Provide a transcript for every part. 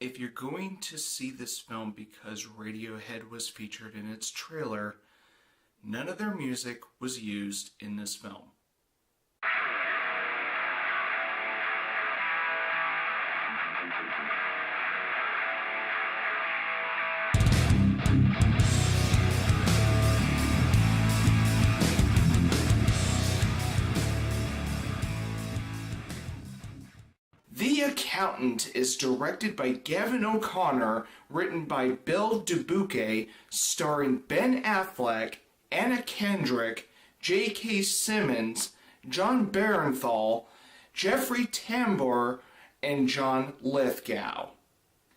If you're going to see this film because Radiohead was featured in its trailer, none of their music was used in this film. The Accountant is directed by Gavin O'Connor, written by Bill Dubuque, starring Ben Affleck, Anna Kendrick, J.K. Simmons, John Barenthal, Jeffrey Tambor, and John Lithgow.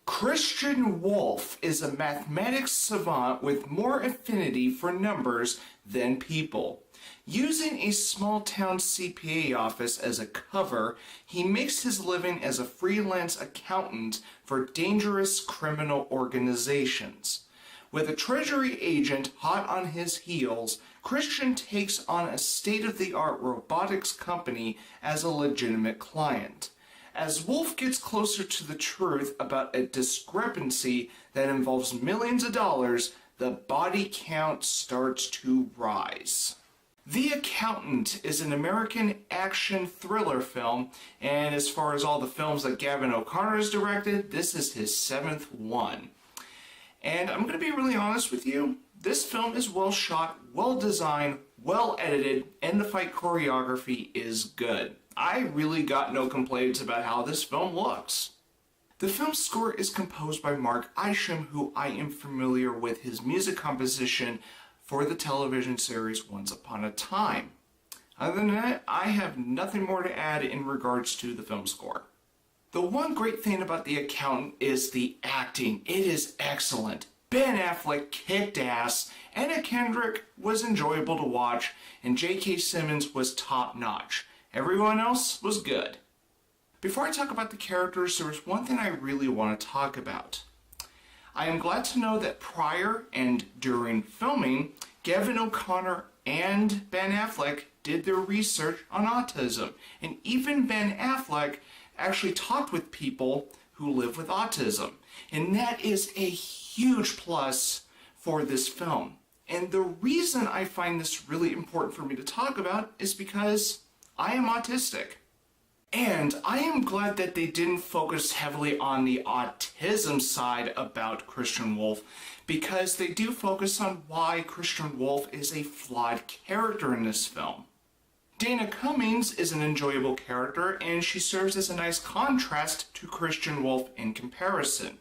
Christian Wolff is a mathematics savant with more affinity for numbers than people. Using a small-town CPA office as a cover, he makes his living as a freelance accountant for dangerous criminal organizations. With a treasury agent hot on his heels, Christian takes on a state-of-the-art robotics company as a legitimate client. As Wolff gets closer to the truth about a discrepancy that involves millions of dollars, the body count starts to rise. The Accountant is an American action thriller film, and as far as all the films that Gavin O'Connor has directed, this is his 7th one. And I'm going to be really honest with you, this film is well shot, well designed, well edited, and the fight choreography is good. I really got no complaints about how this film looks. The film's score is composed by Mark Isham, who I am familiar with his music composition for the television series Once Upon a Time. Other than that, I have nothing more to add in regards to the film score. The one great thing about The Accountant is the acting. It is excellent. Ben Affleck kicked ass, Anna Kendrick was enjoyable to watch, and J.K. Simmons was top-notch. Everyone else was good. Before I talk about the characters, there was one thing I really want to talk about. I am glad to know that prior and during filming, Gavin O'Connor and Ben Affleck did their research on autism. And even Ben Affleck actually talked with people who live with autism. And that is a huge plus for this film. And the reason I find this really important for me to talk about is because I am autistic. And I am glad that they didn't focus heavily on the autism side about Christian Wolff, because they do focus on why Christian Wolff is a flawed character in this film. Dana Cummings is an enjoyable character, and she serves as a nice contrast to Christian Wolff in comparison.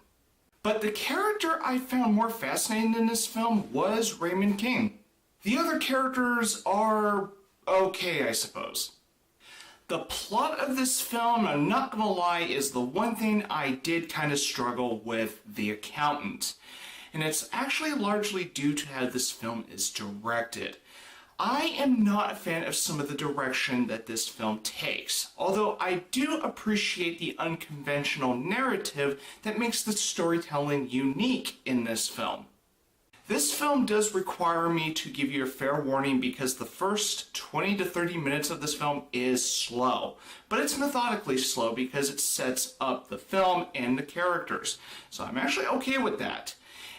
But the character I found more fascinating in this film was Raymond King. The other characters are okay, I suppose. The plot of this film, I'm not gonna lie, is the one thing I did kind of struggle with The Accountant. And it's actually largely due to how this film is directed. I am not a fan of some of the direction that this film takes, although I do appreciate the unconventional narrative that makes the storytelling unique in this film. This film does require me to give you a fair warning because the first 20 to 30 minutes of this film is slow. But it's methodically slow because it sets up the film and the characters. So I'm actually okay with that.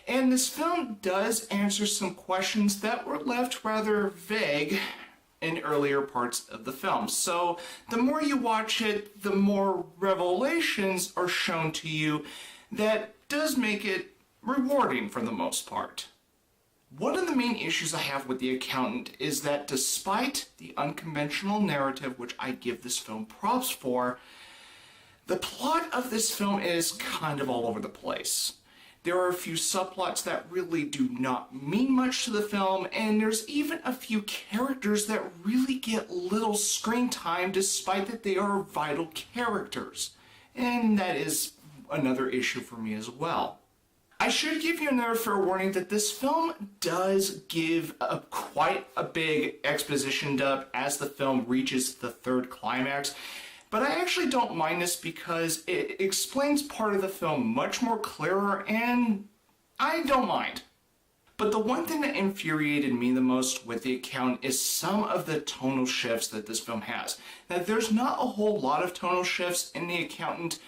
And this film does answer some questions that were left rather vague in earlier parts of the film. So the more you watch it, the more revelations are shown to you that does make it rewarding for the most part. One of the main issues I have with The Accountant is that despite the unconventional narrative, which I give this film props for, the plot of this film is kind of all over the place. There are a few subplots that really do not mean much to the film, and there's even a few characters that really get little screen time despite that they are vital characters. And that is another issue for me as well. I should give you another fair warning that this film does give quite a big exposition dump as the film reaches the third climax. But I actually don't mind this because it explains part of the film much more clearer, and I don't mind. But the one thing that infuriated me the most with The Accountant is some of the tonal shifts that this film has. Now, there's not a whole lot of tonal shifts in The Accountant,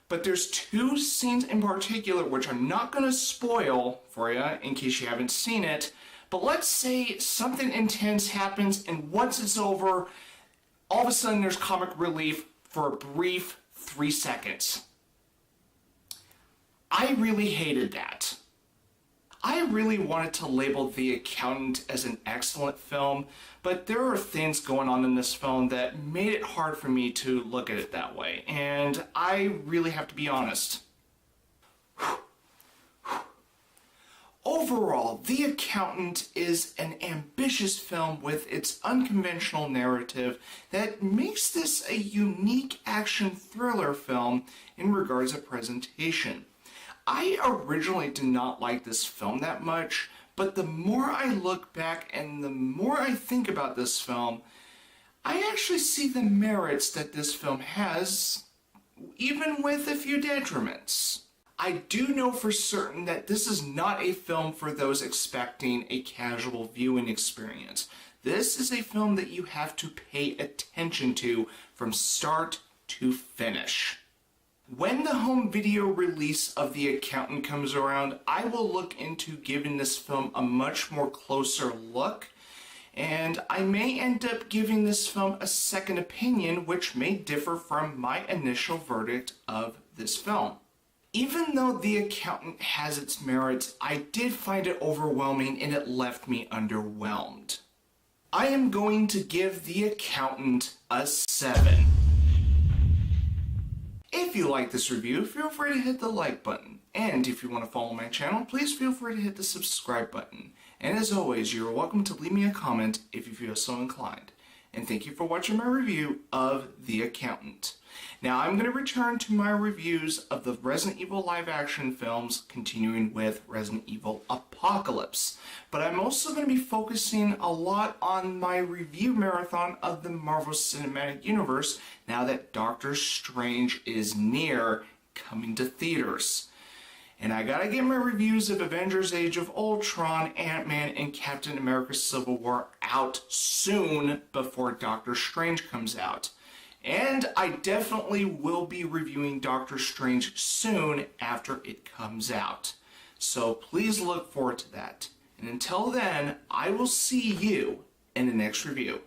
but there's two scenes in particular which I'm not going to spoil for you in case you haven't seen it. But let's say something intense happens, and once it's over, all of a sudden there's comic relief for a brief 3 seconds. I really hated that. I really wanted to label The Accountant as an excellent film, but there are things going on in this film that made it hard for me to look at it that way, and I really have to be honest. Overall, The Accountant is an ambitious film with its unconventional narrative that makes this a unique action thriller film in regards to presentation. I originally did not like this film that much, but the more I look back and the more I think about this film, I actually see the merits that this film has, even with a few detriments. I do know for certain that this is not a film for those expecting a casual viewing experience. This is a film that you have to pay attention to from start to finish. When the home video release of The Accountant comes around, I will look into giving this film a much more closer look, and I may end up giving this film a second opinion, which may differ from my initial verdict of this film. Even though The Accountant has its merits, I did find it overwhelming and it left me underwhelmed. I am going to give The Accountant a 7. If you like this review, feel free to hit the like button. And if you want to follow my channel, please feel free to hit the subscribe button. And as always, you're welcome to leave me a comment if you feel so inclined. And thank you for watching my review of The Accountant. Now I'm going to return to my reviews of the Resident Evil live action films, continuing with Resident Evil Apocalypse. But I'm also going to be focusing a lot on my review marathon of the Marvel Cinematic Universe now that Doctor Strange is near coming to theaters. And I gotta get my reviews of Avengers Age of Ultron, Ant-Man, and Captain America Civil War out soon before Doctor Strange comes out. And I definitely will be reviewing Doctor Strange soon after it comes out. So please look forward to that. And until then, I will see you in the next review.